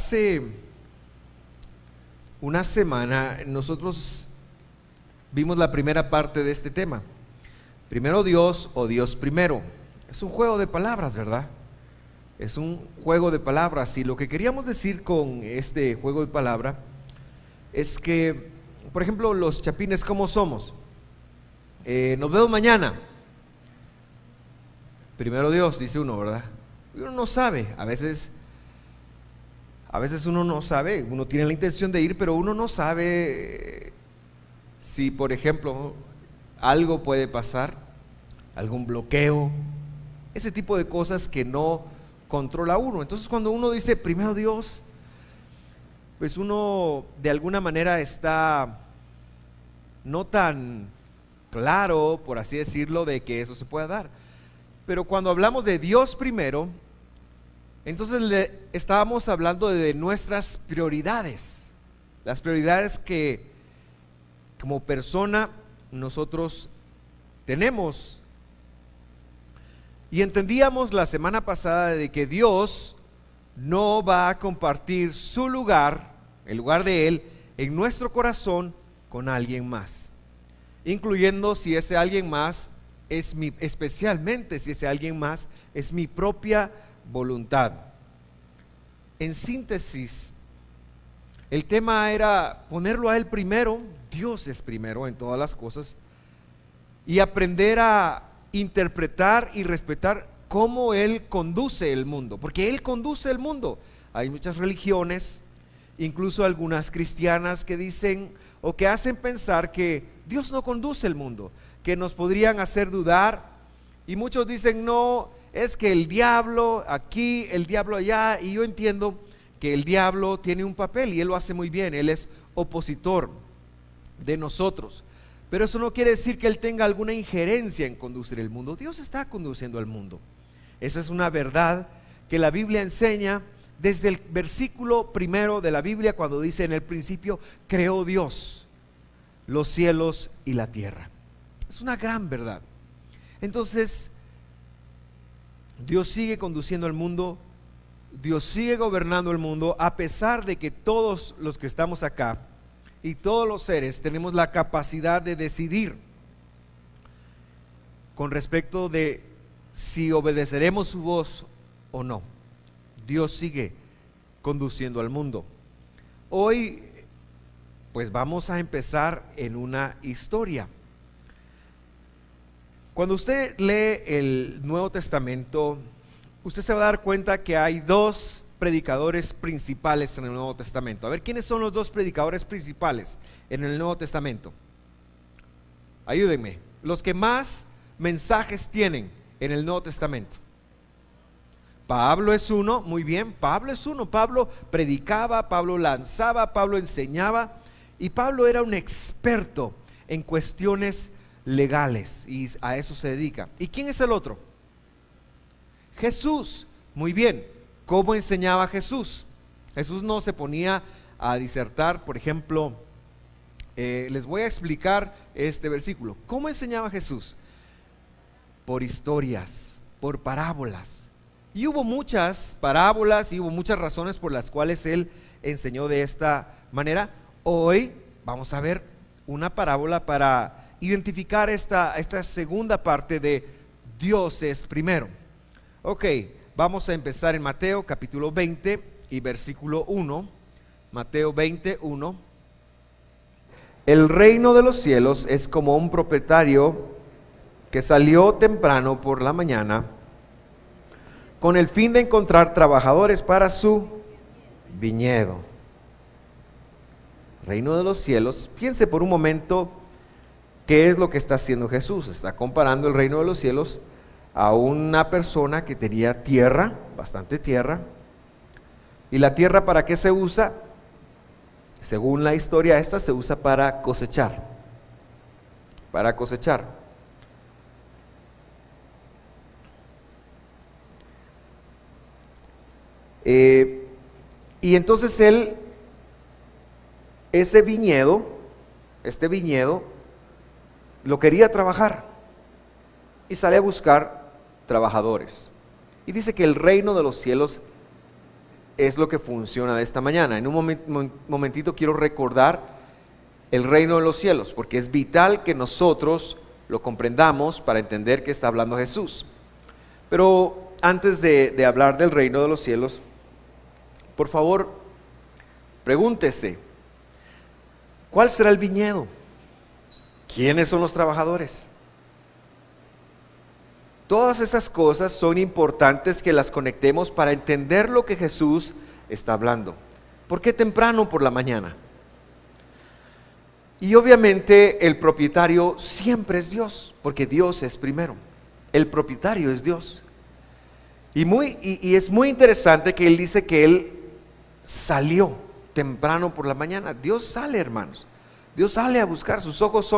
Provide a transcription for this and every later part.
Hace una semana nosotros vimos la primera parte de este tema. Primero Dios o Dios primero. Es un juego de palabras, ¿verdad? Es un juego de palabras, y lo que queríamos decir con este juego de palabras es que, por ejemplo, los chapines, ¿cómo somos? Nos vemos mañana. Primero Dios, dice uno, ¿verdad? Uno no sabe, a veces uno no sabe, uno tiene la intención de ir, pero uno no sabe si, por ejemplo, algo puede pasar, algún bloqueo, ese tipo de cosas que no controla uno. Entonces, cuando uno dice primero Dios, pues uno de alguna manera está no tan claro, por así decirlo, de que eso se pueda dar. Pero cuando hablamos de Dios primero, entonces estábamos hablando de nuestras prioridades, las prioridades que como persona nosotros tenemos. Y entendíamos la semana pasada de que Dios no va a compartir su lugar, el lugar de Él, en nuestro corazón con alguien más, incluyendo si ese alguien más especialmente si ese alguien más es mi propia voluntad. En síntesis, el tema era ponerlo a Él primero. Dios es primero en todas las cosas, y aprender a interpretar y respetar cómo Él conduce el mundo, porque Él conduce el mundo. Hay muchas religiones, incluso algunas cristianas, que dicen o que hacen pensar que Dios no conduce el mundo, que nos podrían hacer dudar, y muchos dicen no, es que el diablo aquí, el diablo allá. Y yo entiendo que el diablo tiene un papel y él lo hace muy bien, él es opositor de nosotros, pero eso no quiere decir que él tenga alguna injerencia en conducir el mundo. Dios está conduciendo al mundo. Esa es una verdad que la Biblia enseña desde el versículo primero de la Biblia, cuando dice: en el principio creó Dios los cielos y la tierra. Es una gran verdad. Entonces, Dios sigue conduciendo el mundo, Dios sigue gobernando el mundo, a pesar de que todos los que estamos acá y todos los seres tenemos la capacidad de decidir con respecto de si obedeceremos su voz o no. Dios sigue conduciendo al mundo. Hoy, pues vamos a empezar en una historia. Cuando usted lee el Nuevo Testamento, usted se va a dar cuenta que hay dos predicadores principales en el Nuevo Testamento. A ver, ¿quiénes son los dos predicadores principales en el Nuevo Testamento? Ayúdenme. Los que más mensajes tienen en el Nuevo Testamento. Pablo es uno, muy bien, Pablo es uno. Pablo predicaba, Pablo lanzaba, Pablo enseñaba, y Pablo era un experto en cuestiones legales, y a eso se dedica. ¿Y quién es el otro? Jesús. Muy bien. ¿Cómo enseñaba Jesús? Jesús no se ponía a disertar, por ejemplo, les voy a explicar este versículo. ¿Cómo enseñaba Jesús? Por historias, por parábolas. Y hubo muchas parábolas y hubo muchas razones por las cuales Él enseñó de esta manera. Hoy vamos a ver una parábola para identificar esta segunda parte de Dios es primero. Ok, vamos a empezar en Mateo capítulo 20 y versículo 1. Mateo 21. El reino de los cielos es como un propietario que salió temprano por la mañana con el fin de encontrar trabajadores para su viñedo. Reino de los cielos, piense por un momento qué es lo que está haciendo Jesús. Está comparando el reino de los cielos a una persona que tenía tierra, bastante tierra. ¿Y la tierra para qué se usa? Según la historia, esta se usa para cosechar. Para cosechar. Y entonces él, este viñedo, lo quería trabajar y sale a buscar trabajadores. Y dice que el reino de los cielos es lo que funciona de esta mañana. En un momentito quiero recordar el reino de los cielos, porque es vital que nosotros lo comprendamos para entender que está hablando Jesús. Pero antes de hablar del reino de los cielos, por favor, pregúntese, ¿cuál será el viñedo? ¿Quiénes son los trabajadores? Todas esas cosas son importantes que las conectemos para entender lo que Jesús está hablando. ¿Por qué temprano por la mañana? Y obviamente el propietario siempre es Dios, porque Dios es primero. El propietario es Dios. Y es muy interesante que Él dice que Él salió temprano por la mañana. Dios sale, hermanos. Dios sale a buscar. Sus ojos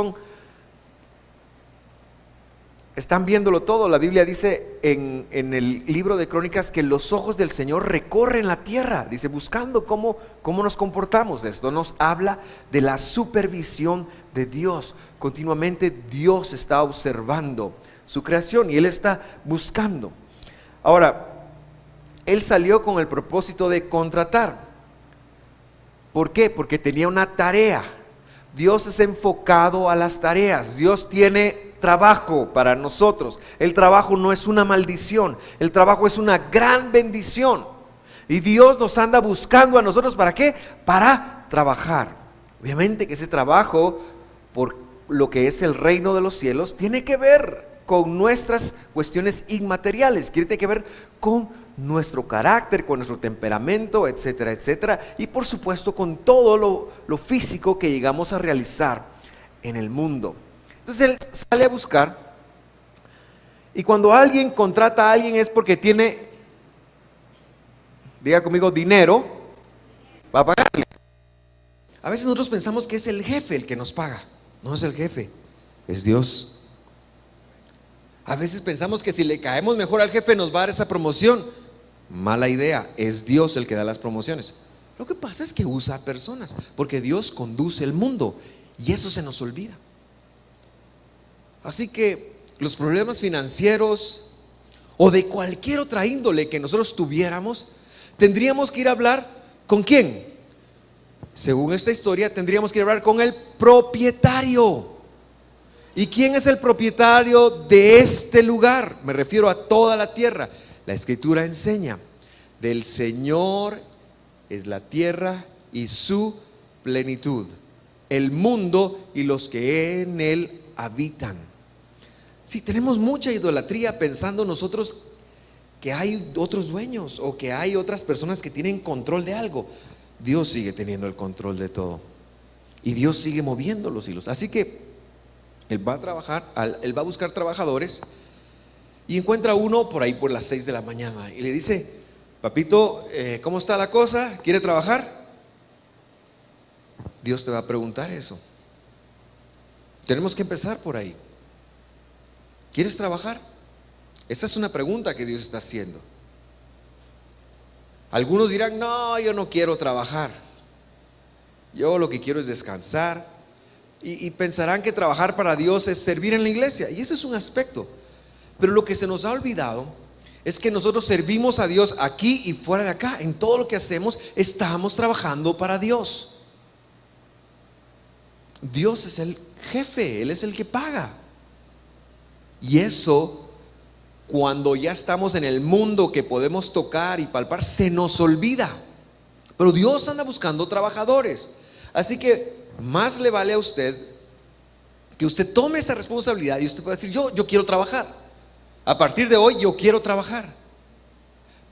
están viéndolo todo. La Biblia dice en el libro de Crónicas que los ojos del Señor recorren la tierra, dice, buscando cómo nos comportamos. Esto nos habla de la supervisión de Dios. Continuamente Dios está observando su creación y Él está buscando. Ahora, Él salió con el propósito de contratar. ¿Por qué? Porque tenía una tarea. Dios es enfocado a las tareas. Dios tiene trabajo para nosotros. El trabajo no es una maldición, el trabajo es una gran bendición. Y Dios nos anda buscando a nosotros, ¿para qué? Para trabajar. Obviamente que ese trabajo, por lo que es el reino de los cielos, tiene que ver con nuestras cuestiones inmateriales, tiene que ver con nuestro carácter, con nuestro temperamento, etcétera, etcétera, y por supuesto con todo lo físico que llegamos a realizar en el mundo. Entonces Él sale a buscar, y cuando alguien contrata a alguien es porque tiene, diga conmigo, dinero, va a pagarle. A veces nosotros pensamos que es el jefe el que nos paga. No es el jefe, es Dios. A veces pensamos que si le caemos mejor al jefe nos va a dar esa promoción. Mala idea, es Dios el que da las promociones. Lo que pasa es que usa a personas, porque Dios conduce el mundo y eso se nos olvida. Así que los problemas financieros o de cualquier otra índole que nosotros tuviéramos, tendríamos que ir a hablar ¿con quién? Según esta historia, tendríamos que ir a hablar con el propietario. ¿Y quién es el propietario de este lugar? Me refiero a toda la tierra. La Escritura enseña, del Señor es la tierra y su plenitud, el mundo y los que en él habitan. Si tenemos mucha idolatría pensando nosotros que hay otros dueños o que hay otras personas que tienen control de algo, Dios sigue teniendo el control de todo y Dios sigue moviendo los hilos. Así que Él va a trabajar, Él va a buscar trabajadores y encuentra uno por ahí por las 6 de la mañana y le dice: papito, ¿cómo está la cosa? ¿Quiere trabajar? Dios te va a preguntar eso. Tenemos que empezar por ahí. ¿Quieres trabajar? Esa es una pregunta que Dios está haciendo. Algunos dirán: no, yo no quiero trabajar, yo lo que quiero es descansar. Y pensarán que trabajar para Dios es servir en la iglesia, y ese es un aspecto. Pero lo que se nos ha olvidado es que nosotros servimos a Dios aquí y fuera de acá. En todo lo que hacemos estamos trabajando para Dios. Dios es el jefe, Él es el que paga. Y eso, cuando ya estamos en el mundo que podemos tocar y palpar, se nos olvida. Pero Dios anda buscando trabajadores. Así que más le vale a usted que usted tome esa responsabilidad y usted puede decir: yo quiero trabajar. A partir de hoy yo quiero trabajar.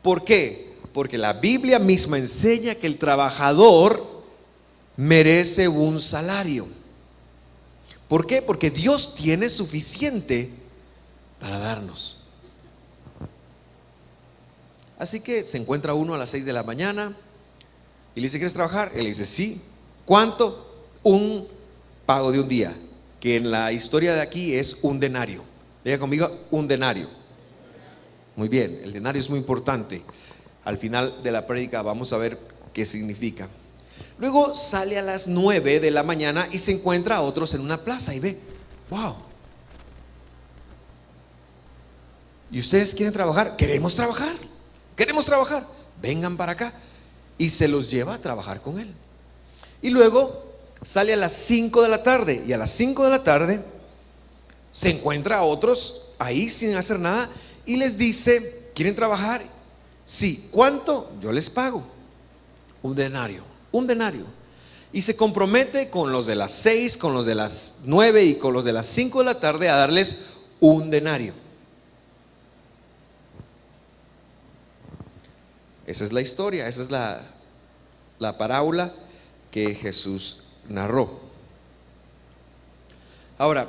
¿Por qué? Porque la Biblia misma enseña que el trabajador merece un salario. ¿Por qué? Porque Dios tiene suficiente para darnos. Así que se encuentra uno a las 6 de la mañana y le dice: ¿quieres trabajar? Él le dice: sí. ¿Cuánto? Un pago de un día, que en la historia de aquí es un denario. Diga conmigo: un denario. Muy bien, el denario es muy importante. Al final de la prédica vamos a ver qué significa. Luego sale a las 9 de la mañana y se encuentra a otros en una plaza y ve: wow, ¿y ustedes quieren trabajar? Queremos trabajar, vengan para acá. y se los lleva a trabajar con él. Y luego sale a las 5 de la tarde, y a las 5 de la tarde se encuentra a otros ahí sin hacer nada y les dice: ¿quieren trabajar? Sí. ¿Cuánto? Yo les pago 1 denario. 1 denario. Y se compromete con los de las 6, con los de las 9 y con los de las 5 de la tarde a darles 1 denario. Esa es la historia, esa es la parábola que Jesús narró. Ahora,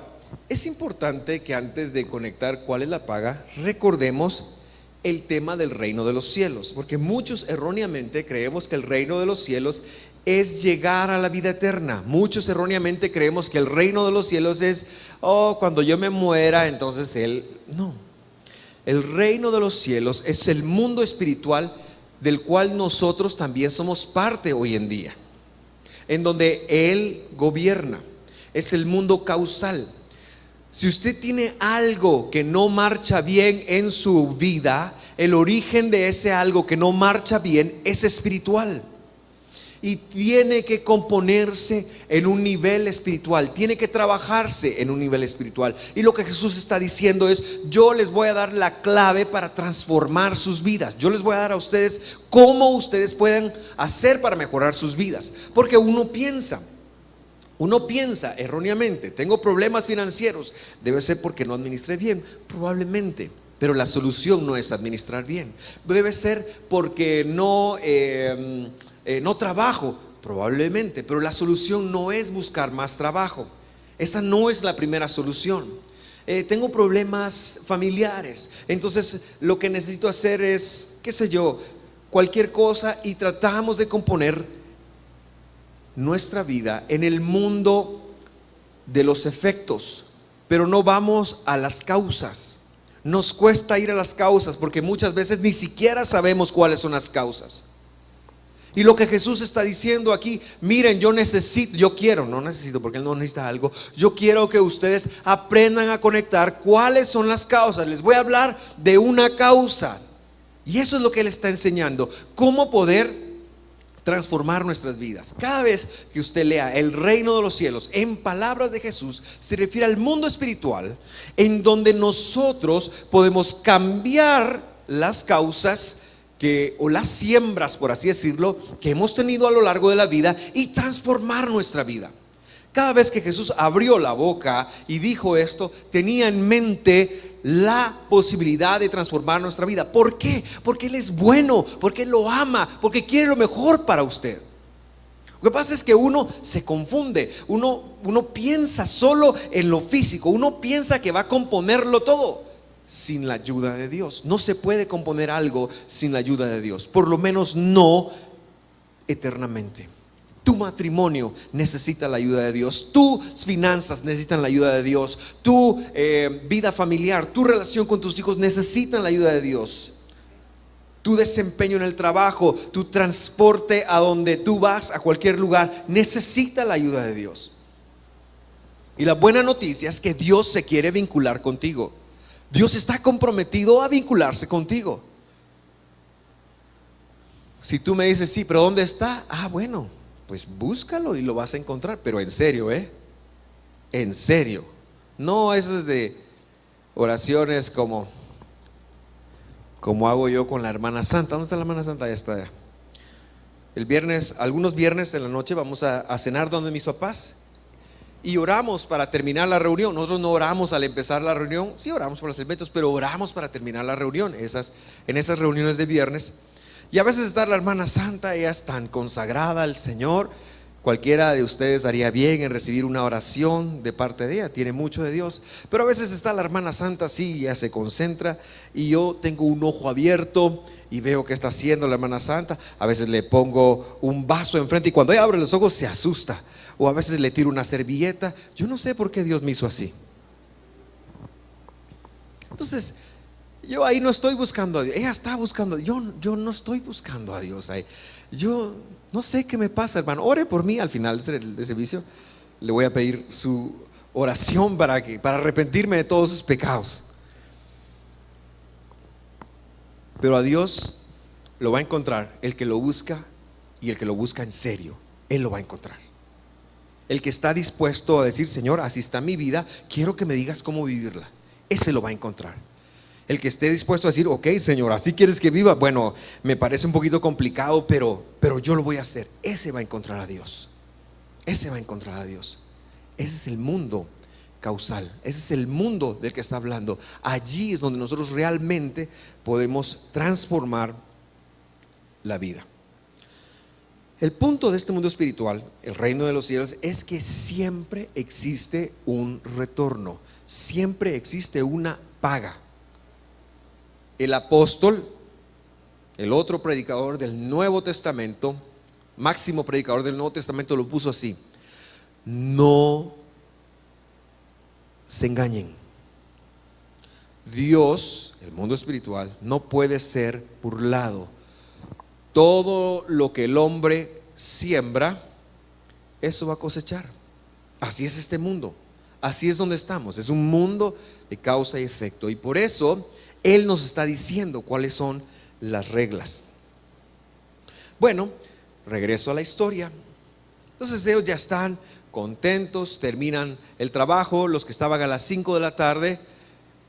es importante que antes de conectar cuál es la paga, recordemos el tema del reino de los cielos, porque muchos erróneamente creemos que el reino de los cielos es llegar a la vida eterna. Muchos erróneamente creemos que el reino de los cielos es, cuando yo me muera, entonces no. El reino de los cielos es el mundo espiritual del cual nosotros también somos parte hoy en día, en donde Él gobierna. Es el mundo causal. Si usted tiene algo que no marcha bien en su vida, el origen de ese algo que no marcha bien es espiritual. Y tiene que componerse en un nivel espiritual, tiene que trabajarse en un nivel espiritual. Y lo que Jesús está diciendo es: yo les voy a dar la clave para transformar sus vidas. Yo les voy a dar a ustedes cómo ustedes pueden hacer para mejorar sus vidas. Porque uno piensa erróneamente: tengo problemas financieros, debe ser porque no administré bien. Probablemente, pero la solución no es administrar bien. Debe ser porque no trabajo, probablemente, pero la solución no es buscar más trabajo. Esa no es la primera solución. Tengo problemas familiares, entonces lo que necesito hacer es, qué sé yo, cualquier cosa, y tratamos de componer nuestra vida en el mundo de los efectos, pero no vamos a las causas. Nos cuesta ir a las causas porque muchas veces ni siquiera sabemos cuáles son las causas. Y lo que Jesús está diciendo aquí: miren, no necesito porque Él no necesita algo. Yo quiero que ustedes aprendan a conectar cuáles son las causas. Les voy a hablar de una causa. Y eso es lo que Él está enseñando: cómo poder transformar nuestras vidas. Cada vez que usted lea el reino de los cielos en palabras de Jesús, se refiere al mundo espiritual, en donde nosotros podemos cambiar las causas o las siembras, por así decirlo, que hemos tenido a lo largo de la vida, y transformar nuestra vida. Cada vez que Jesús abrió la boca y dijo esto, tenía en mente la posibilidad de transformar nuestra vida. ¿Por qué? Porque Él es bueno, porque Él lo ama, porque quiere lo mejor para usted. Lo que pasa es que uno se confunde, uno piensa solo en lo físico, uno piensa que va a componerlo todo sin la ayuda de Dios. No se puede componer algo sin la ayuda de Dios, por lo menos no eternamente. Tu matrimonio necesita la ayuda de Dios, tus finanzas necesitan la ayuda de Dios, tu vida familiar, tu relación con tus hijos necesitan la ayuda de Dios. Tu desempeño en el trabajo, tu transporte a donde tú vas, a cualquier lugar, necesita la ayuda de Dios. Y la buena noticia es que Dios se quiere vincular contigo. Dios está comprometido a vincularse contigo. Si tú me dices: sí, pero ¿dónde está? Bueno, pues búscalo y lo vas a encontrar. Pero en serio, en serio. No eso es de oraciones como hago yo con la hermana Santa. ¿Dónde está la hermana Santa? Ya está. Algunos viernes en la noche vamos a cenar donde mis papás, y oramos para terminar la reunión. Nosotros no oramos al empezar la reunión, sí oramos por los eventos, pero oramos para terminar la reunión, en esas reuniones de viernes. Y a veces está la hermana Santa, ella es tan consagrada al Señor. Cualquiera de ustedes haría bien en recibir una oración de parte de ella, tiene mucho de Dios. Pero a veces está la hermana Santa, sí, ella se concentra, y yo tengo un ojo abierto y veo qué está haciendo la hermana Santa. A veces le pongo un vaso enfrente y cuando ella abre los ojos se asusta. O a veces le tiro una servilleta. Yo no sé por qué Dios me hizo así. Entonces, yo ahí no estoy buscando a Dios. Ella está buscando. Yo no estoy buscando a Dios ahí. Yo no sé qué me pasa, hermano. Ore por mí al final del servicio. Le voy a pedir su oración para arrepentirme de todos sus pecados. Pero a Dios lo va a encontrar el que lo busca y el que lo busca en serio, él lo va a encontrar. El que está dispuesto a decir, Señor, así está mi vida, quiero que me digas cómo vivirla, ese lo va a encontrar. El que esté dispuesto a decir, ok, Señor, así quieres que viva, bueno, me parece un poquito complicado, pero yo lo voy a hacer, ese va a encontrar a Dios. Ese va a encontrar a Dios. Ese es el mundo causal, ese es el mundo del que está hablando. Allí es donde nosotros realmente podemos transformar la vida. El punto de este mundo espiritual, el reino de los cielos, es que siempre existe un retorno, siempre existe una paga. El apóstol, el otro predicador del Nuevo Testamento, máximo predicador del Nuevo Testamento, lo puso así: no se engañen. Dios, el mundo espiritual, no puede ser burlado. Todo lo que el hombre siembra, eso va a cosechar. Así es este mundo, así es donde estamos. Es un mundo de causa y efecto, y por eso Él nos está diciendo cuáles son las reglas. Bueno, regreso a la historia. Entonces ellos ya están contentos, terminan el trabajo. Los que estaban a las 5 de la tarde,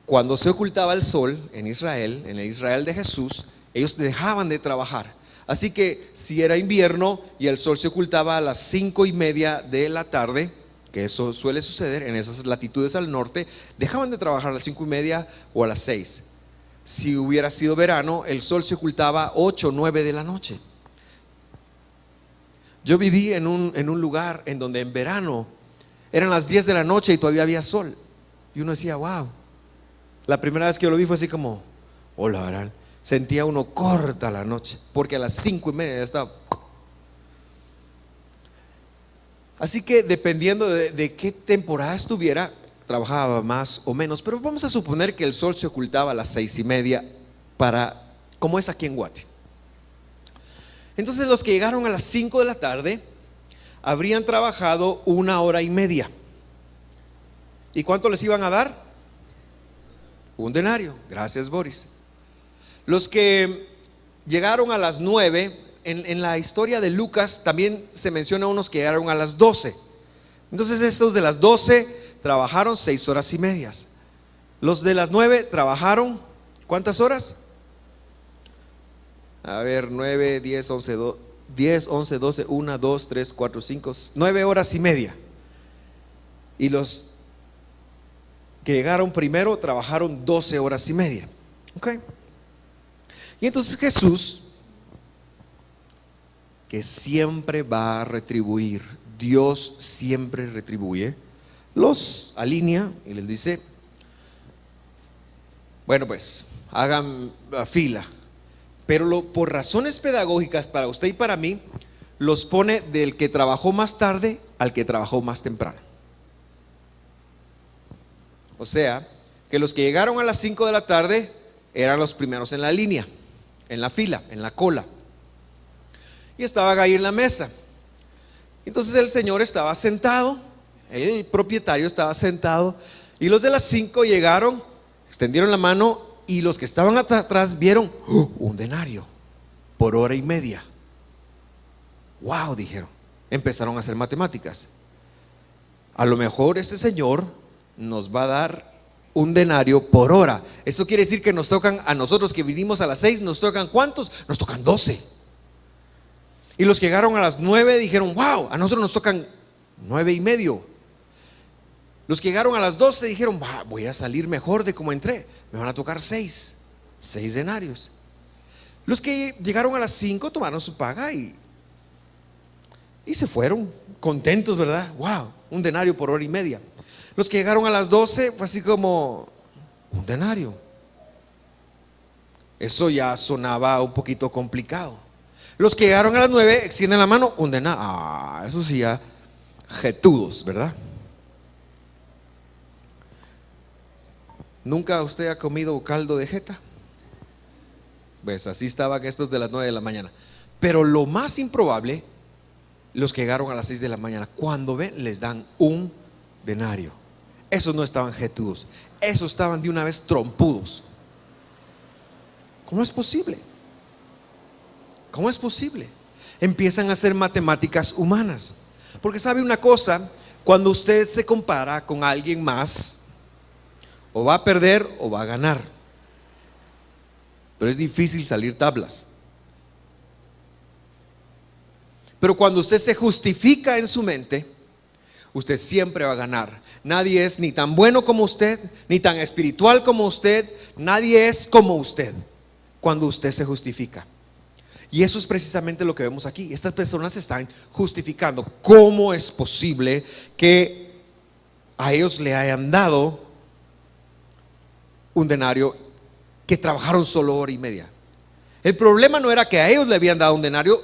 cuando se ocultaba el sol en Israel, en el Israel de Jesús, ellos dejaban de trabajar. Así que si era invierno y el sol se ocultaba a las 5:30 de la tarde, que eso suele suceder en esas latitudes al norte, dejaban de trabajar a las 5:30 o a las 6. Si hubiera sido verano, el sol se ocultaba 8 o 9 de la noche. Yo viví en un lugar en donde en verano eran las 10 de la noche y todavía había sol. Y uno decía, wow. La primera vez que yo lo vi fue así como, hola, ¿verdad? Sentía uno corta la noche, porque a las 5:30 ya estaba. Así que dependiendo de qué temporada estuviera, trabajaba más o menos. Pero vamos a suponer que el sol se ocultaba a las 6:30, como es aquí en Guate. Entonces los que llegaron a las 5 de la tarde habrían trabajado 1 hora y media. ¿Y cuánto les iban a dar? Un denario. Gracias, Boris. Los que llegaron a las 9, en la historia de Lucas también se menciona unos que llegaron a las 12. Entonces estos de las 12 trabajaron 6 horas y media. Los de las 9 trabajaron, ¿cuántas horas? A ver, 9, 10, 11, 12, 1, 2, 3, 4, 5, 9 horas y media. Y los que llegaron primero trabajaron 12 horas y media. ¿Ok? Y entonces Jesús, que siempre va a retribuir, Dios siempre retribuye, los alinea y les dice, bueno, pues hagan fila. Pero por razones pedagógicas para usted y para mí, los pone del que trabajó más tarde al que trabajó más temprano. O sea, que los que llegaron a las 5 de la tarde eran los primeros en la línea, en la fila, en la cola. Y estaban ahí en la mesa. Entonces el señor estaba sentado, el propietario estaba sentado, y los de las 5 llegaron, extendieron la mano, y los que estaban atrás vieron un denario por 1 hora y media. Wow, dijeron. Empezaron a hacer matemáticas. A lo mejor este señor nos va a dar un denario por hora. Eso quiere decir que nos tocan, a nosotros que vinimos a las 6, nos tocan ¿cuántos? Nos tocan 12. Y los que llegaron a las 9 dijeron, wow, a nosotros nos tocan 9:30. Los que llegaron a las 12 dijeron, voy a salir mejor de como entré, me van a tocar 6 denarios. Los que llegaron a las 5 tomaron su paga y se fueron contentos, ¿verdad? Wow, un denario por 1 hora y media. Los que llegaron a las 12 fue así como un denario. Eso ya sonaba un poquito complicado. Los que llegaron a las 9 extienden la mano, un denario. Eso sí, ya jetudos, ¿verdad? ¿Nunca usted ha comido caldo de jeta? Pues así estaban estos de las 9 de la mañana. Pero lo más improbable, los que llegaron a las 6 de la mañana, cuando ven, les dan un denario. Esos no estaban jetudos, esos estaban de una vez trompudos. ¿Cómo es posible? ¿Cómo es posible? empiezan a hacer matemáticas humanas. Porque sabe una cosa, cuando usted se compara con alguien más, o va a perder o va a ganar. Pero es difícil salir tablas. Pero cuando usted se justifica en su mente, usted siempre va a ganar. Nadie es ni tan bueno como usted, ni tan espiritual como usted. Nadie es como usted cuando usted se justifica. Y eso es precisamente lo que vemos aquí. Estas personas se están justificando. ¿Cómo es posible que a ellos le hayan dado un denario, que trabajaron solo hora y media? El problema no era que a ellos le habían dado un denario,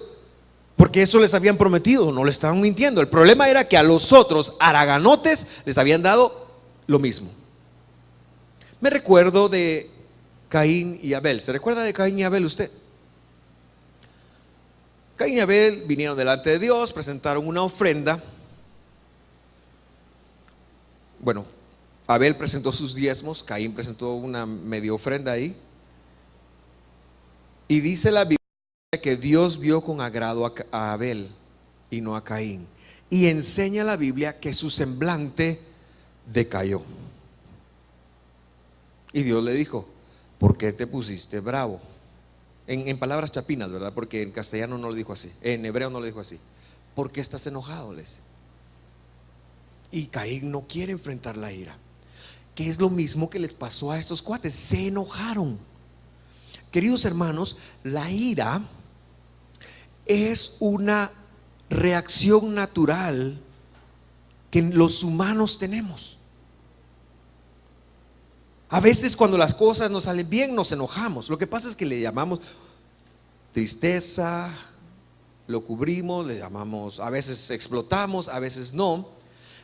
porque eso les habían prometido, no le estaban mintiendo. El problema era que a los otros haraganotes les habían dado lo mismo. Me recuerdo de Caín y Abel. ¿Se recuerda de Caín y Abel usted? Caín y Abel vinieron delante de Dios, presentaron una ofrenda. Bueno, Abel presentó sus diezmos, Caín presentó una medio ofrenda ahí. Y dice la Biblia que Dios vio con agrado a Abel y no a Caín. Y enseña la Biblia que su semblante decayó. Y Dios le dijo: ¿por qué te pusiste bravo? En palabras chapinas, ¿verdad? Porque en castellano no lo dijo así, en hebreo no lo dijo así. ¿Por qué estás enojado?, le dice. Y Caín no quiere enfrentar la ira, que es lo mismo que les pasó a estos cuates. Se enojaron. Queridos hermanos, la ira es una reacción natural que los humanos tenemos. A veces cuando las cosas nos salen bien nos enojamos. Lo que pasa es que le llamamos tristeza, lo cubrimos, le llamamos, a veces explotamos, a veces no.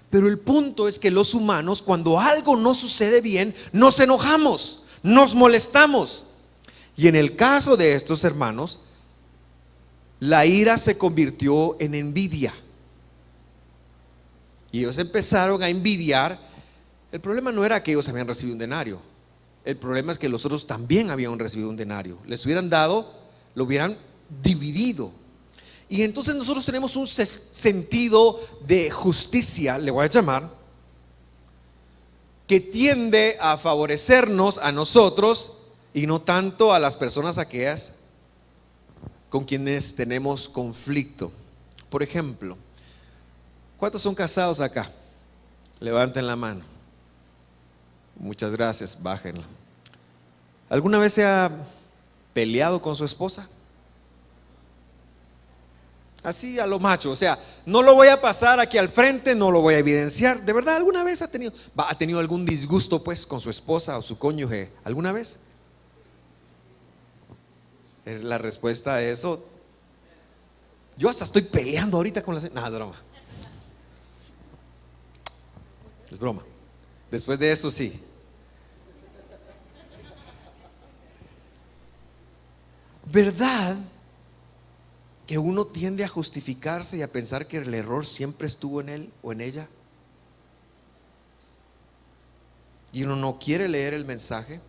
Pero el punto es que los humanos, cuando algo no sucede bien, nos enojamos, nos molestamos. Y en el caso de estos hermanos, la ira se convirtió en envidia. Y ellos empezaron a envidiar. El problema no era que ellos habían recibido un denario. El problema es que los otros también habían recibido un denario. Les hubieran dado, lo hubieran dividido. Y entonces nosotros tenemos un sentido de justicia, le voy a llamar, que tiende a favorecernos a nosotros y no tanto a las personas aquellas con quienes tenemos conflicto. Por ejemplo, ¿cuántos son casados acá? Levanten la mano. Muchas gracias, bájenla. ¿Alguna vez se ha peleado con su esposa? Así a lo macho, o sea, no lo voy a pasar aquí al frente, no lo voy a evidenciar. ¿De verdad alguna vez ha tenido algún disgusto pues con su esposa o su cónyuge? ¿Alguna vez? La respuesta a eso: yo hasta estoy peleando ahorita con la... No, es broma. Es broma. Después de eso sí. ¿Verdad que uno tiende a justificarse y a pensar que el error siempre estuvo en él o en ella? Y uno no quiere leer el mensaje.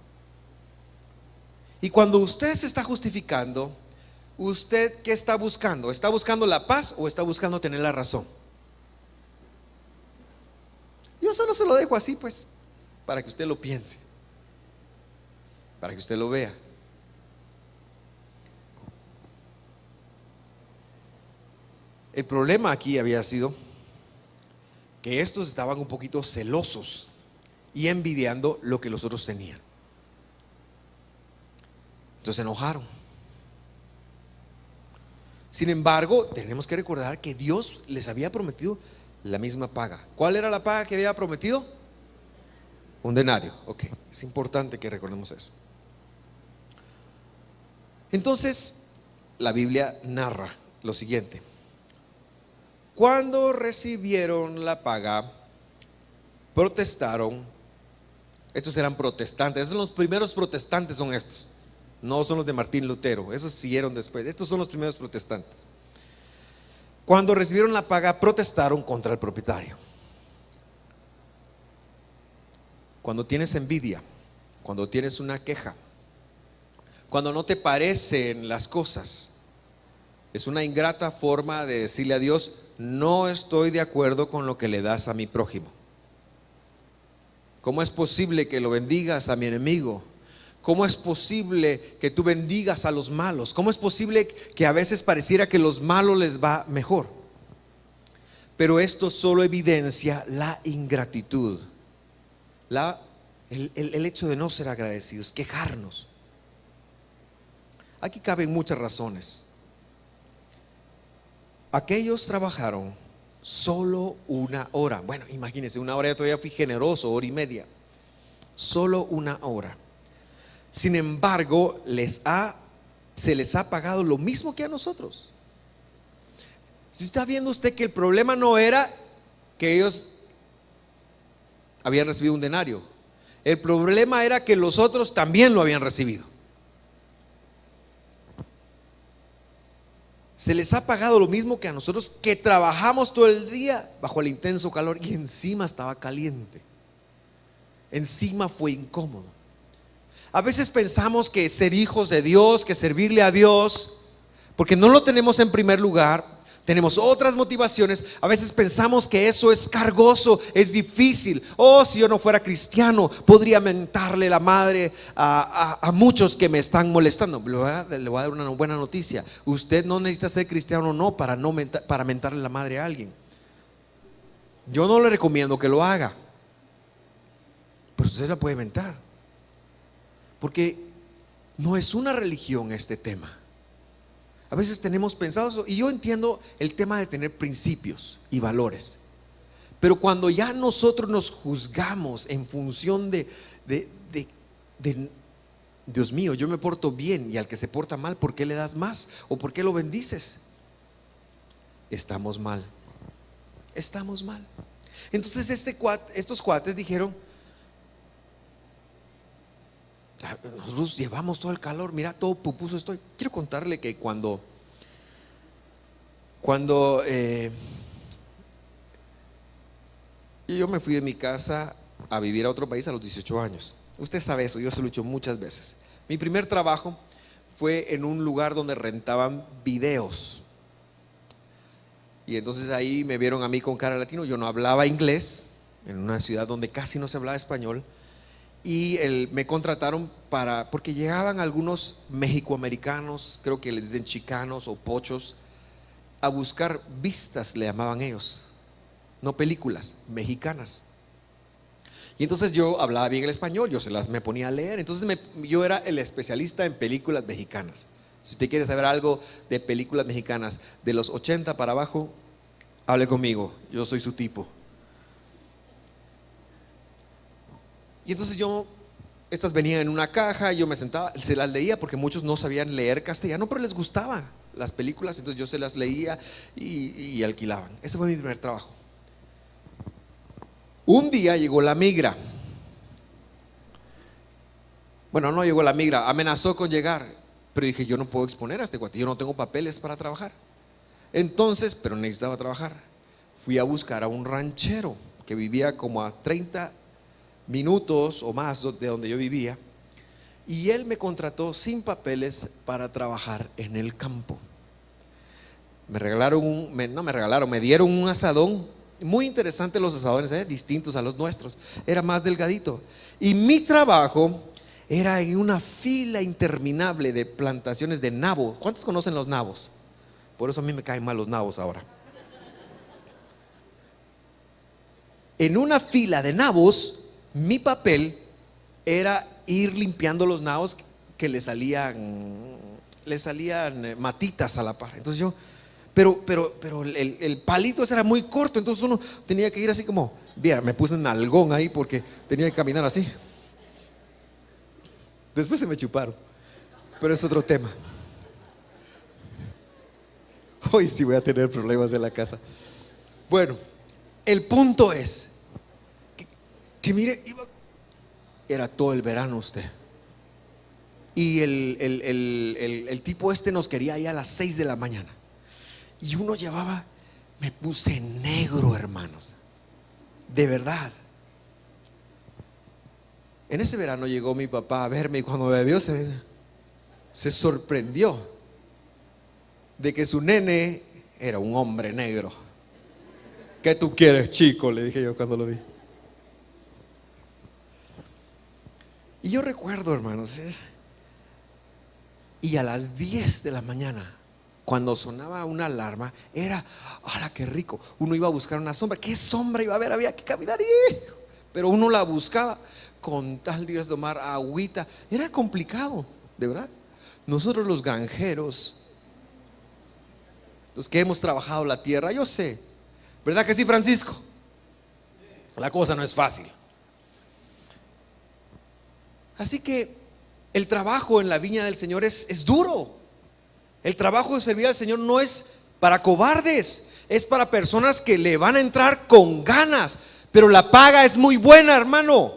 Y cuando usted se está justificando, ¿usted qué está buscando? ¿Está buscando la paz o está buscando tener la razón? Yo solo se lo dejo así pues, para que usted lo piense, para que usted lo vea. El problema aquí había sido que estos estaban un poquito celosos y envidiando lo que los otros tenían. Entonces se enojaron. Sin embargo, tenemos que recordar que Dios les había prometido la misma paga. ¿Cuál era la paga que había prometido? Un denario. Ok, es importante que recordemos eso. Entonces, la Biblia narra lo siguiente: cuando recibieron la paga, protestaron. Estos eran protestantes. Esos son los primeros protestantes, son estos. No son los de Martín Lutero, esos siguieron después. Estos son los primeros protestantes. Cuando recibieron la paga, protestaron contra el propietario. Cuando tienes envidia, cuando tienes una queja, cuando no te parecen las cosas, Es una ingrata forma de decirle a Dios: no estoy de acuerdo con lo que le das a mi prójimo. ¿Cómo es posible que lo bendigas a mi enemigo? ¿Cómo es posible que tú bendigas a los malos? ¿Cómo es posible que a veces pareciera que a los malos les va mejor? Pero esto solo evidencia la ingratitud, el hecho de no ser agradecidos, quejarnos. Aquí caben muchas razones. Aquellos trabajaron solo una hora. Bueno, imagínense, una hora, ya todavía fui generoso, hora y media. Solo una hora. Sin embargo, se les ha pagado lo mismo que a nosotros. Si está viendo usted que el problema no era que ellos habían recibido un denario, el problema era que los otros también lo habían recibido. Se les ha pagado lo mismo que a nosotros, que trabajamos todo el día bajo el intenso calor y encima estaba caliente. Encima fue incómodo. A veces pensamos que ser hijos de Dios, que servirle a Dios, porque no lo tenemos en primer lugar, tenemos otras motivaciones. A veces pensamos que eso es cargoso, es difícil. Oh, si yo no fuera cristiano, podría mentarle la madre a muchos que me están molestando. Le voy a dar una buena noticia: usted no necesita ser cristiano para mentarle la madre a alguien. Yo no le recomiendo que lo haga, pero usted la puede mentar, porque no es una religión este tema. A veces tenemos pensado eso, y yo entiendo el tema de tener principios y valores, pero cuando ya nosotros nos juzgamos en función de Dios mío, yo me porto bien, y al que se porta mal, ¿por qué le das más? ¿O por qué lo bendices? Estamos mal. Estamos mal. Entonces estos cuates dijeron: nosotros llevamos todo el calor, mira, todo pupuso estoy. Quiero contarle que cuando yo me fui de mi casa a vivir a otro país a los 18 años. Usted sabe eso, yo se lo he dicho muchas veces. Mi primer trabajo fue en un lugar donde rentaban videos. Y entonces ahí me vieron a mí con cara de latino. Yo no hablaba inglés, en una ciudad donde casi no se hablaba español. Y me contrataron porque llegaban algunos mexicoamericanos, creo que les dicen chicanos o pochos, a buscar vistas, le llamaban ellos, no películas mexicanas. Y entonces yo hablaba bien el español, me ponía a leer. Entonces yo era el especialista en películas mexicanas. Si usted quiere saber algo de películas mexicanas de los 80 para abajo, hable conmigo, yo soy su tipo. Y entonces estas venían en una caja, yo me sentaba, se las leía, porque muchos no sabían leer castellano, pero les gustaban las películas, entonces yo se las leía y alquilaban. Ese fue mi primer trabajo. Un día llegó la migra. Bueno, no llegó la migra, amenazó con llegar, pero dije: yo no puedo exponer a este cuate, yo no tengo papeles para trabajar. Entonces, pero necesitaba trabajar. Fui a buscar a un ranchero que vivía como a 30 minutos o más de donde yo vivía, y él me contrató sin papeles para trabajar en el campo. Me dieron un asadón, muy interesante los asadones, distintos a los nuestros, era más delgadito, y mi trabajo era en una fila interminable de plantaciones de nabo. ¿Cuántos conocen los nabos? Por eso a mí me caen mal los nabos ahora. En una fila de nabos, mi papel era ir limpiando los nabos que le salían matitas a la par. Entonces pero el palito ese era muy corto, entonces uno tenía que ir así como, mira, me puse en nalgón ahí porque tenía que caminar así. Después se me chuparon, pero es otro tema. Hoy sí voy a tener problemas en la casa. Bueno, el punto es que mire, era todo el verano usted. Y el tipo nos quería ir a las 6 de la mañana. Y uno me puse negro, hermanos. De verdad. En ese verano llegó mi papá a verme, y cuando me vio se sorprendió. de que su nene era un hombre negro. ¿Qué tú quieres, chico?, le dije yo cuando lo vi. Y yo recuerdo, hermanos, y a las 10 de la mañana, cuando sonaba una alarma, era, ¡hala, qué rico! Uno iba a buscar una sombra. ¿Qué sombra iba a haber? Había que caminar, pero uno la buscaba con tal de tomar agüita. Era complicado, de verdad. Nosotros los granjeros, los que hemos trabajado la tierra, yo sé, ¿verdad que sí, Francisco? La cosa no es fácil. Así que el trabajo en la viña del Señor es duro. El trabajo de servir al Señor no es para cobardes, es para personas que le van a entrar con ganas. Pero la paga es muy buena, hermano.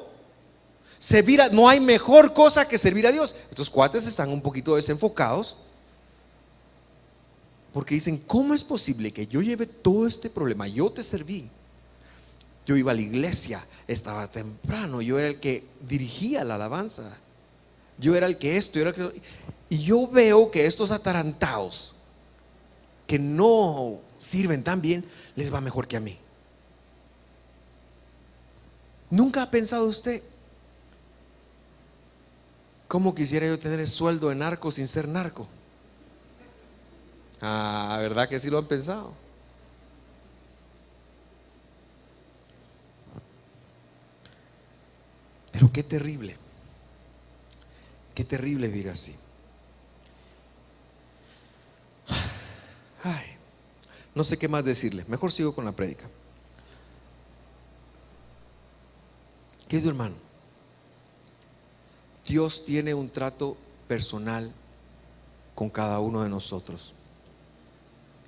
No hay mejor cosa que servir a Dios. Estos cuates están un poquito desenfocados, porque dicen, ¿cómo es posible que yo lleve todo este problema? Yo te serví, yo iba a la iglesia, estaba temprano, yo era el que dirigía la alabanza, yo era el que esto, yo era el que... Y yo veo que estos atarantados que no sirven tan bien, les va mejor que a mí. ¿Nunca ha pensado usted cómo quisiera yo tener el sueldo de narco sin ser narco? Ah, ¿verdad que sí lo han pensado? Pero qué terrible vivir así. Ay, no sé qué más decirle, mejor sigo con la prédica. Querido hermano, Dios tiene un trato personal con cada uno de nosotros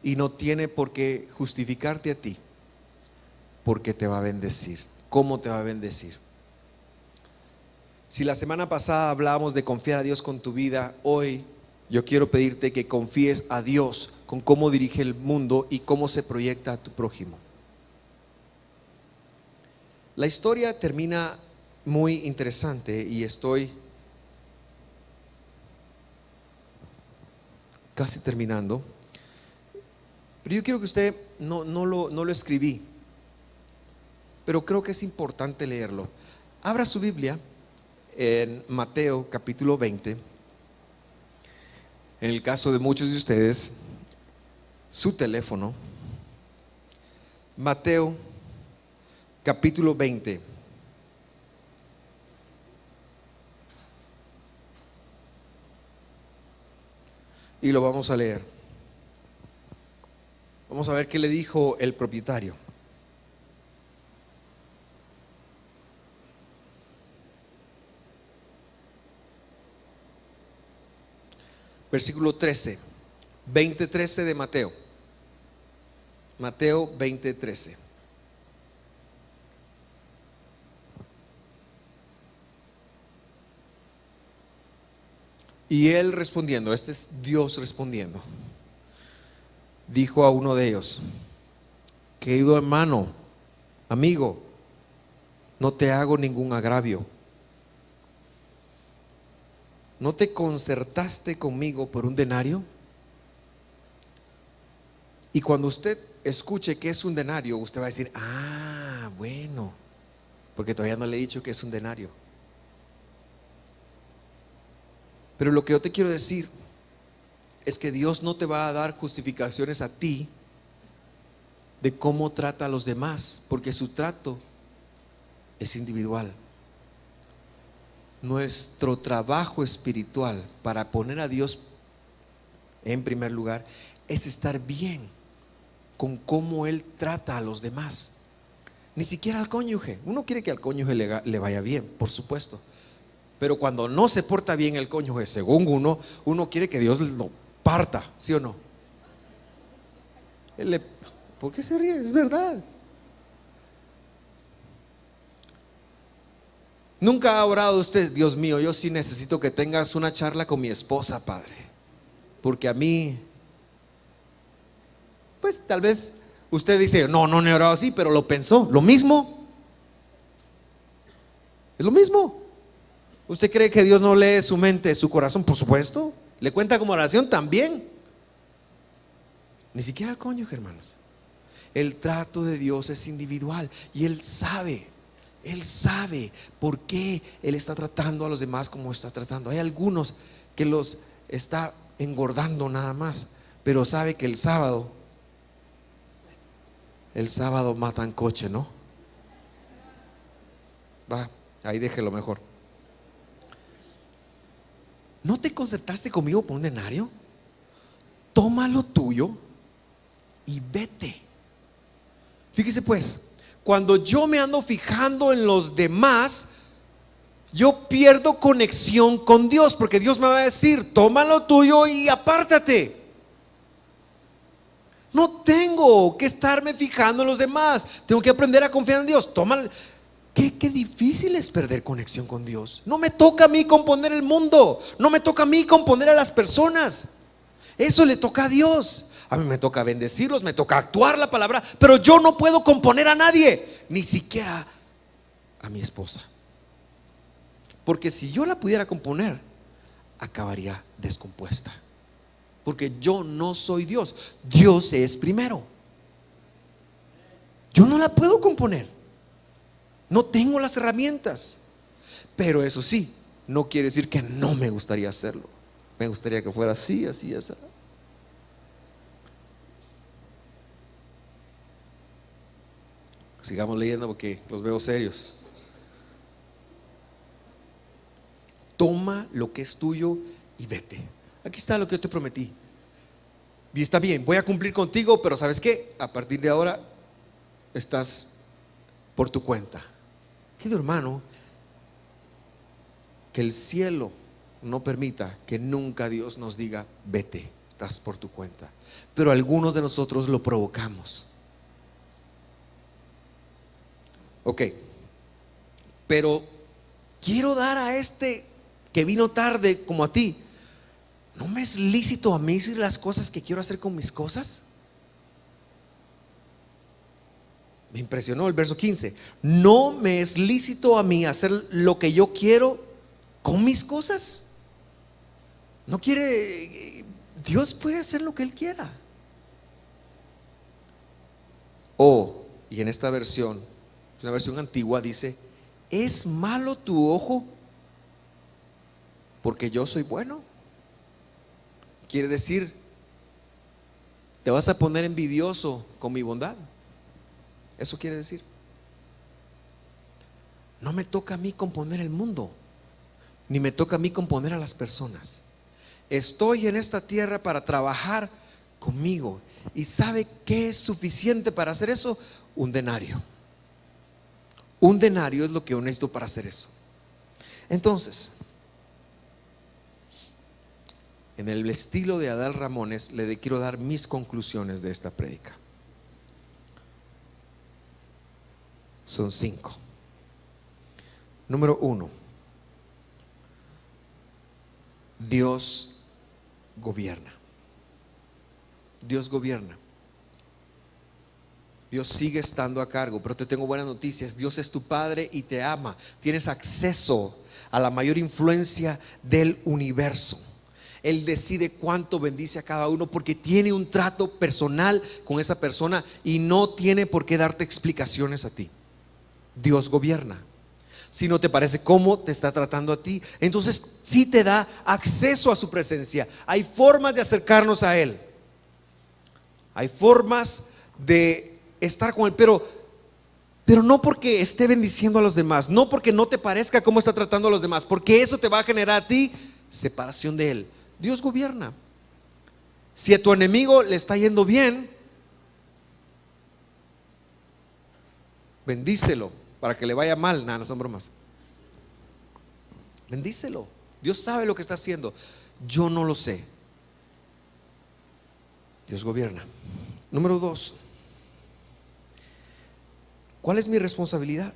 y no tiene por qué justificarte a ti, porque te va a bendecir. ¿Cómo te va a bendecir? Si la semana pasada hablábamos de confiar a Dios con tu vida, hoy yo quiero pedirte que confíes a Dios con cómo dirige el mundo y cómo se proyecta a tu prójimo. La historia termina muy interesante y estoy casi terminando, pero yo quiero que usted, no lo escribí, pero creo que es importante leerlo. Abra su Biblia en Mateo capítulo 20. En el caso de muchos de ustedes, su teléfono. Mateo capítulo 20. Y lo vamos a leer. Vamos a ver qué le dijo el propietario. Versículo 13, 20:13 de Mateo. Mateo 20:13. Y él respondiendo, este es Dios respondiendo, dijo a uno de ellos: querido hermano, amigo, no te hago ningún agravio. ¿No te concertaste conmigo por un denario? Y cuando usted escuche que es un denario, usted va a decir, ah, bueno, porque todavía no le he dicho que es un denario. Pero lo que yo te quiero decir es que Dios no te va a dar justificaciones a ti de cómo trata a los demás, porque su trato es individual. Nuestro trabajo espiritual para poner a Dios en primer lugar es estar bien con cómo Él trata a los demás. Ni siquiera al cónyuge. Uno quiere que al cónyuge le vaya bien, por supuesto. Pero cuando no se porta bien el cónyuge, según uno quiere que Dios lo parta, ¿sí o no? ¿Por qué se ríe? Es verdad. Nunca ha orado usted, Dios mío, yo sí necesito que tengas una charla con mi esposa, Padre, porque a mí, pues tal vez usted dice, no he orado así, pero lo pensó, lo mismo, es lo mismo. ¿Usted cree que Dios no lee su mente, su corazón? Por supuesto, le cuenta como oración también. Ni siquiera al cónyuge, hermanos. El trato de Dios es individual y Él sabe por qué Él está tratando a los demás como está tratando. Hay algunos que los está engordando nada más, pero sabe que el sábado matan coche, ¿no? Va, ahí déjelo mejor. ¿No te concertaste conmigo por un denario? Toma lo tuyo y vete. Fíjese pues, cuando yo me ando fijando en los demás, yo pierdo conexión con Dios, porque Dios me va a decir: toma lo tuyo y apártate. No tengo que estarme fijando en los demás, tengo que aprender a confiar en Dios. Toma. Qué difícil es perder conexión con Dios. No me toca a mí componer el mundo, no me toca a mí componer a las personas. Eso le toca a Dios. A mí me toca bendecirlos, me toca actuar la palabra, pero yo no puedo componer a nadie, ni siquiera a mi esposa. Porque si yo la pudiera componer, acabaría descompuesta. Porque yo no soy Dios, Dios es primero. Yo no la puedo componer, no tengo las herramientas. Pero eso sí, no quiere decir que no me gustaría hacerlo. Me gustaría que fuera así, así, así. Sigamos leyendo porque los veo serios. Toma lo que es tuyo y vete. Aquí está lo que yo te prometí. Y está bien, voy a cumplir contigo, pero ¿sabes qué? A partir de ahora estás por tu cuenta. Querido hermano, que el cielo no permita que nunca Dios nos diga: vete, estás por tu cuenta. Pero algunos de nosotros lo provocamos. Ok, pero quiero dar a este que vino tarde como a ti. ¿No me es lícito a mí decir las cosas que quiero hacer con mis cosas? Me impresionó el verso 15. ¿No me es lícito a mí hacer lo que yo quiero con mis cosas? No quiere. Dios puede hacer lo que Él quiera. Y en esta versión, es una versión antigua, dice: ¿es malo tu ojo porque yo soy bueno? Quiere decir, te vas a poner envidioso con mi bondad. Eso quiere decir. No me toca a mí componer el mundo, ni me toca a mí componer a las personas. Estoy en esta tierra para trabajar conmigo. ¿Y sabe qué es suficiente para hacer eso? Un denario. Un denario es lo que yo necesito para hacer eso. Entonces, en el estilo de Adal Ramones, le quiero dar mis conclusiones de esta prédica. Son 5. Número 1: Dios gobierna. Dios gobierna. Dios sigue estando a cargo, pero te tengo buenas noticias. Dios es tu Padre y te ama. Tienes acceso a la mayor influencia del universo. Él decide cuánto bendice a cada uno, porque tiene un trato personal con esa persona y no tiene por qué darte explicaciones a ti. Dios gobierna. Si no te parece cómo te está tratando a ti, entonces sí te da acceso a su presencia. Hay formas de acercarnos a Él, hay formas de estar con Él, pero no porque esté bendiciendo a los demás, no porque no te parezca cómo está tratando a los demás, porque eso te va a generar a ti separación de Él. Dios gobierna. Si a tu enemigo le está yendo bien, bendícelo para que le vaya mal. Nada, no son bromas. Bendícelo. Dios sabe lo que está haciendo. Yo no lo sé. Dios gobierna. Número 2: ¿cuál es mi responsabilidad?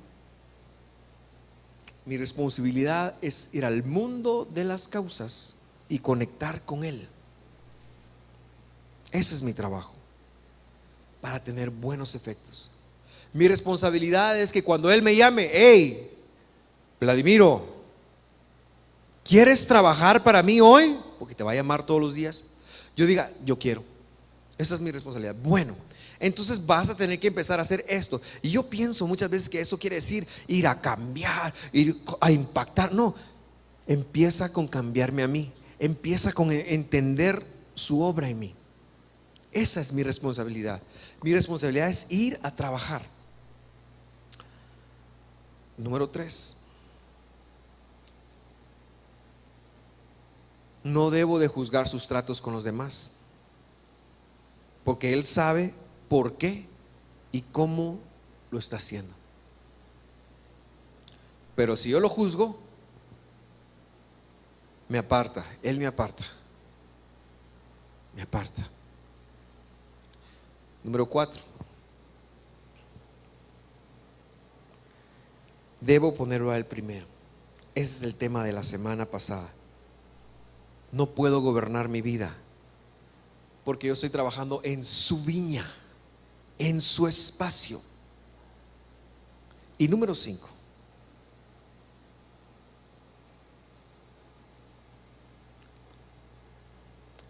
Mi responsabilidad es ir al mundo de las causas y conectar con Él. Ese es mi trabajo, para tener buenos efectos. Mi responsabilidad es que cuando Él me llame: hey, Vladimiro, ¿quieres trabajar para mí hoy? Porque te va a llamar todos los días. Yo diga: yo quiero. Esa es mi responsabilidad. Bueno, entonces vas a tener que empezar a hacer esto. Y yo pienso muchas veces que eso quiere decir ir a cambiar, ir a impactar. No, empieza con cambiarme a mí. Empieza con entender su obra en mí. Esa es mi responsabilidad. Mi responsabilidad es ir a trabajar. Número 3. No debo de juzgar sus tratos con los demás, porque Él sabe por qué y cómo lo está haciendo. Pero si yo lo juzgo, me aparta, Él me aparta. Me aparta. Número 4. Debo ponerlo a Él primero. Ese es el tema de la semana pasada. No puedo gobernar mi vida porque yo estoy trabajando en su viña, en su espacio. Y número 5.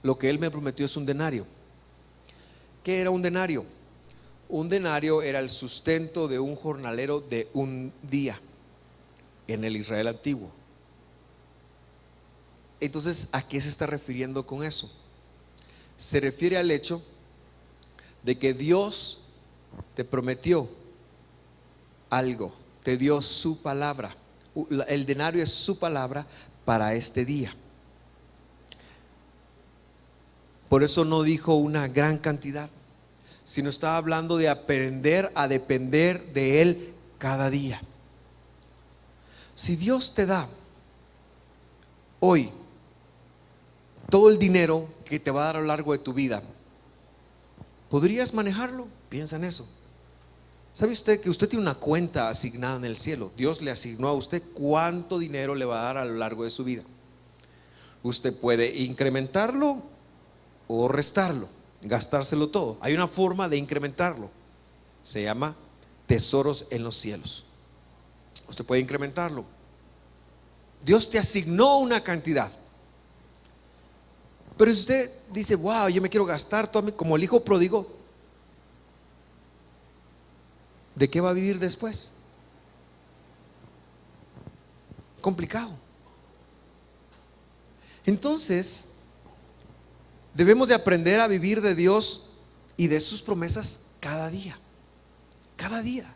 Lo que Él me prometió es un denario. ¿Qué era un denario? Un denario era el sustento de un jornalero de un día en el Israel antiguo. Entonces, ¿a qué se está refiriendo con eso? Se refiere al hecho de que Dios te prometió algo, te dio su palabra. El denario es su palabra para este día. Por eso no dijo una gran cantidad, sino estaba hablando de aprender a depender de Él cada día. Si Dios te da hoy todo el dinero que te va a dar a lo largo de tu vida, ¿podrías manejarlo? Piensa en eso. ¿Sabe usted que usted tiene una cuenta asignada en el cielo? Dios le asignó a usted cuánto dinero le va a dar a lo largo de su vida. Usted puede incrementarlo o restarlo, gastárselo todo. Hay una forma de incrementarlo, se llama tesoros en los cielos. Usted puede incrementarlo. Dios te asignó una cantidad, pero si usted dice, wow, yo me quiero gastar todo, como el hijo pródigo, ¿de qué va a vivir después? Complicado. Entonces debemos de aprender a vivir de Dios y de sus promesas cada día. Cada día.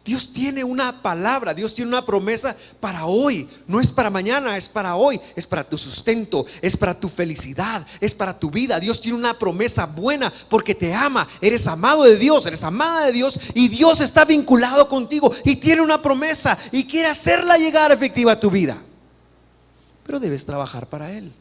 Dios tiene una palabra, Dios tiene una promesa para hoy. No es para mañana, es para hoy. Es para tu sustento, es para tu felicidad, es para tu vida. Dios tiene una promesa buena porque te ama. Eres amado de Dios, eres amada de Dios, y Dios está vinculado contigo y tiene una promesa y quiere hacerla llegar efectiva a tu vida. Pero debes trabajar para Él.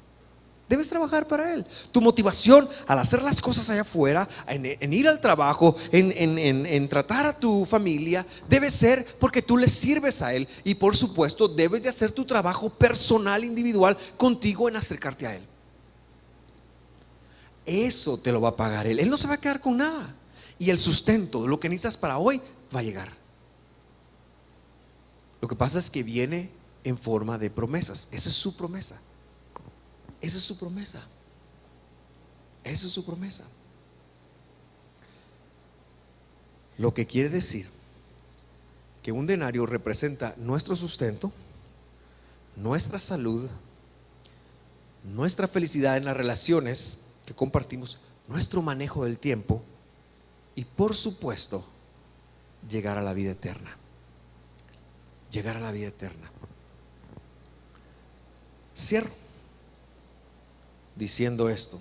Debes trabajar para Él. Tu motivación al hacer las cosas allá afuera, en ir al trabajo, en tratar a tu familia, debe ser porque tú le sirves a Él. Y por supuesto debes de hacer tu trabajo personal, individual, contigo, en acercarte a Él. Eso te lo va a pagar Él. Él no se va a quedar con nada. Y el sustento, lo que necesitas para hoy, va a llegar. Lo que pasa es que viene en forma de promesas. Esa es su promesa. Esa es su promesa. Esa es su promesa. Lo que quiere decir que un denario representa nuestro sustento, nuestra salud, nuestra felicidad en las relaciones que compartimos, nuestro manejo del tiempo y, por supuesto, llegar a la vida eterna. Llegar a la vida eterna. Cierro diciendo esto.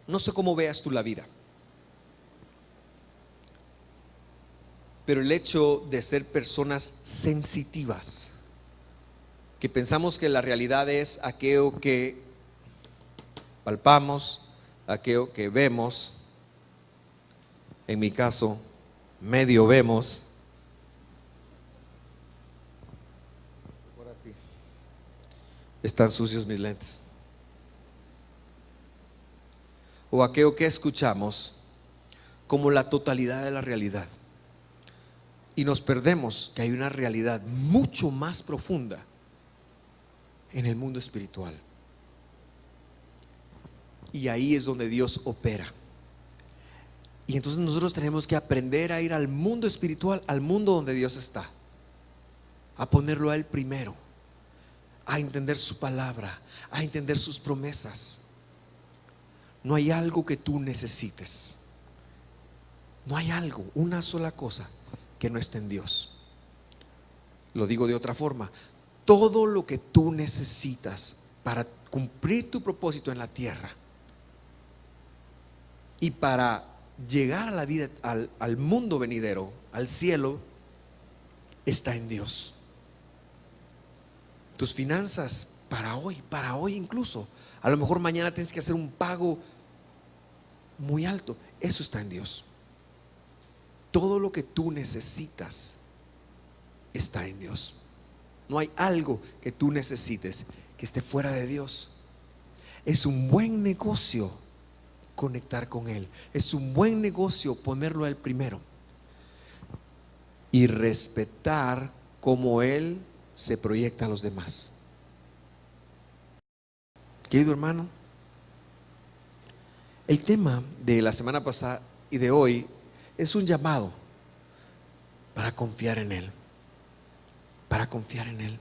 No sé cómo veas tú la vida, pero el hecho de ser personas sensitivas, que pensamos que la realidad es aquello que palpamos, aquello que vemos, en mi caso, medio vemos. Están sucios mis lentes. O aquello que escuchamos como la totalidad de la realidad. Y nos perdemos que hay una realidad mucho más profunda en el mundo espiritual. y ahí es donde Dios opera. Y entonces nosotros tenemos que aprender a ir al mundo espiritual, al mundo donde Dios está, a ponerlo a Él primero, a entender su palabra, a entender sus promesas. No hay algo que tú necesites, no hay algo, una sola cosa que no esté en Dios. Lo digo de otra forma: todo lo que tú necesitas para cumplir tu propósito en la tierra y para llegar a la vida, al mundo venidero, al cielo, está en Dios. Tus finanzas para hoy incluso, a lo mejor mañana tienes que hacer un pago muy alto, eso está en Dios. Todo lo que tú necesitas está en Dios. No hay algo que tú necesites que esté fuera de Dios. Es un buen negocio conectar con Él. Es un buen negocio ponerlo a Él primero y respetar cómo Él se proyecta a los demás. Querido hermano, el tema de la semana pasada y de hoy es un llamado para confiar en Él. Para confiar en Él.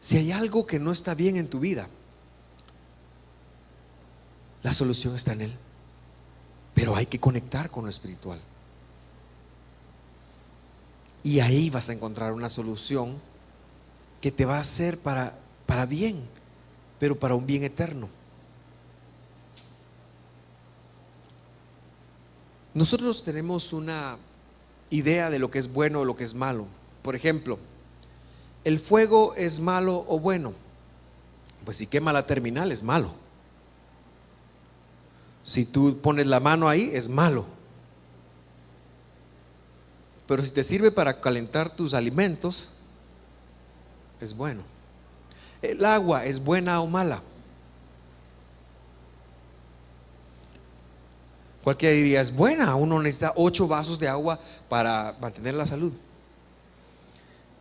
Si hay algo que no está bien en tu vida, la solución está en Él. Pero hay que conectar con lo espiritual. Y ahí vas a encontrar una solución que te va a hacer para bien, pero para un bien eterno. Nosotros tenemos una idea de lo que es bueno o lo que es malo. Por ejemplo, ¿el fuego es malo o bueno? Pues si quema la terminal es malo. Si tú pones la mano ahí es malo. Pero si te sirve para calentar tus alimentos, es bueno. ¿El agua es buena o mala? Cualquiera diría, es buena. Uno necesita 8 vasos de agua para mantener la salud.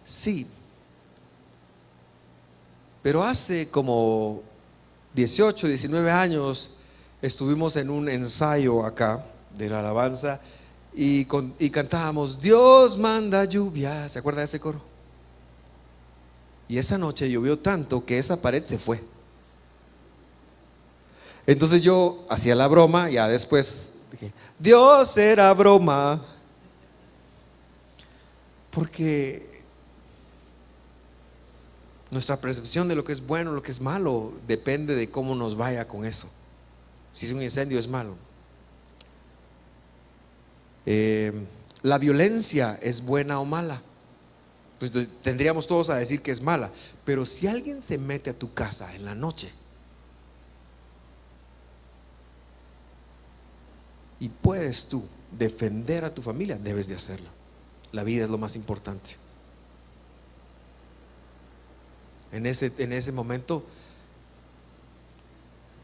Sí. Pero hace como 18, 19 años estuvimos en un ensayo acá de la alabanza y cantábamos Dios manda lluvia. ¿Se acuerda de ese coro? Y esa noche llovió tanto que esa pared se fue. Entonces yo hacía la broma, ya después dije, Dios era broma. Porque nuestra percepción de lo que es bueno, lo que es malo, depende de cómo nos vaya con eso. Si es un incendio es malo. La violencia es buena o mala. Pues tendríamos todos a decir que es mala. Pero si alguien se mete a tu casa en la noche y puedes tú defender a tu familia, debes de hacerlo. La vida es lo más importante. En ese momento,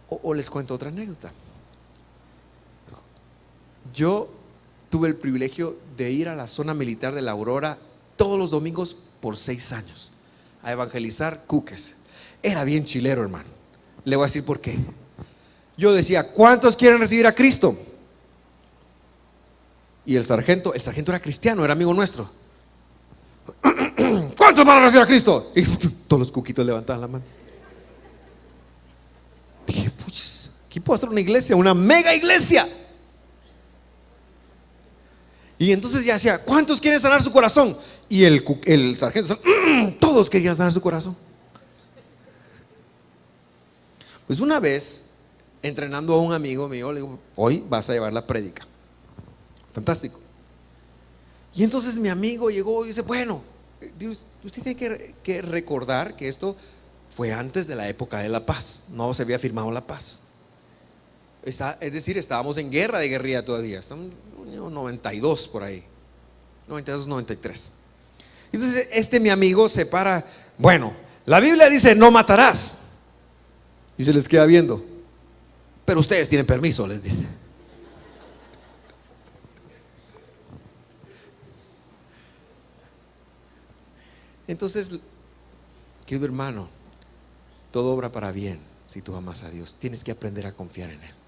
o les cuento otra anécdota. Yo tuve el privilegio de ir a la zona militar de la Aurora todos los domingos por 6 años a evangelizar cuques. Era bien chilero, hermano. Le voy a decir por qué. Yo decía, ¿cuántos quieren recibir a Cristo? Y el sargento era cristiano, era amigo nuestro. ¿Cuántos van a recibir a Cristo? Y todos los cuquitos levantaban la mano. Dije, puches, aquí puedo hacer una iglesia, una mega iglesia. Y entonces ya decía, ¿cuántos quieren sanar su corazón? Y el sargento, todos querían sanar su corazón. Pues una vez, entrenando a un amigo mío, le digo, hoy vas a llevar la prédica. Fantástico. Y entonces mi amigo llegó y dice, bueno, usted tiene que recordar que esto fue antes de la época de la paz. No se había firmado la paz. Es decir, estábamos en guerra de guerrilla todavía. Estamos en el año 92 por ahí, 92, 93. Entonces mi amigo se para. Bueno, la Biblia dice no matarás. Y se les queda viendo. Pero ustedes tienen permiso, les dice. Entonces, querido hermano, todo obra para bien Si tú amas a Dios, tienes que aprender a confiar en Él.